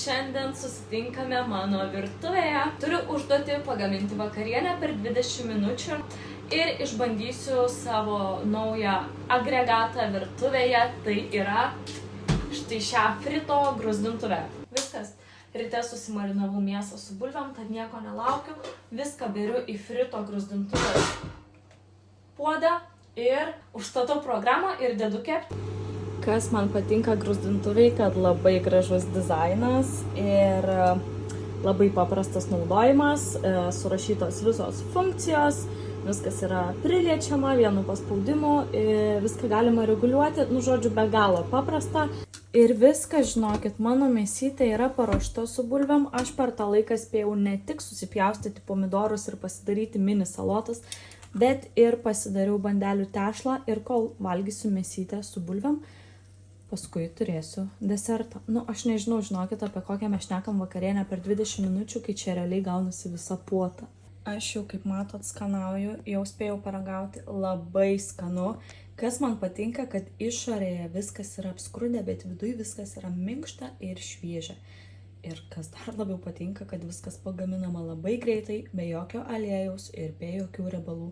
šiandien susitinkame mano virtuvėje. Turiu užduotį pagaminti vakarienę per 20 minučių ir išbandysiu savo naują agregatą virtuvėje. Tai yra štai šią frito gruzdintuvę. Viskas. Ryte susimarinavau mėsą su bulvėm, tad nieko nelaukiu. Viską beriu į frito gruzdintuvės puodą ir užstatau programą ir dedu kepti. Kas man patinka gruzdintuviai, kad labai gražus dizainas ir labai paprastas naudojimas, surašytos visos funkcijos, viskas yra priliečiama vienu paspaudimu, viską galima reguliuoti, žodžiu, be galo paprasta. Ir viskas, žinokit, mano mėsytė yra paruošta su bulvėm. Aš per tą laiką spėjau ne tik susipjaustyti pomidorus ir pasidaryti mini salotas, bet ir pasidariau bandelių tešlą ir kol valgysiu mėsytę su bulvėm, paskui turėsiu desertą. Aš nežinau, žinokit, apie kokią mes šnekam vakarienę per 20 minučių, kai čia realiai gaunasi visa puota. Aš jau, kaip matot, skanauju, jau spėjau paragauti, labai skanu. Kas man patinka, kad išorėje viskas yra apskrudę, bet viduj viskas yra minkšta ir šviežia. Ir kas dar labiau patinka, kad viskas pagaminama labai greitai, be jokio aliejaus ir be jokių riebalų.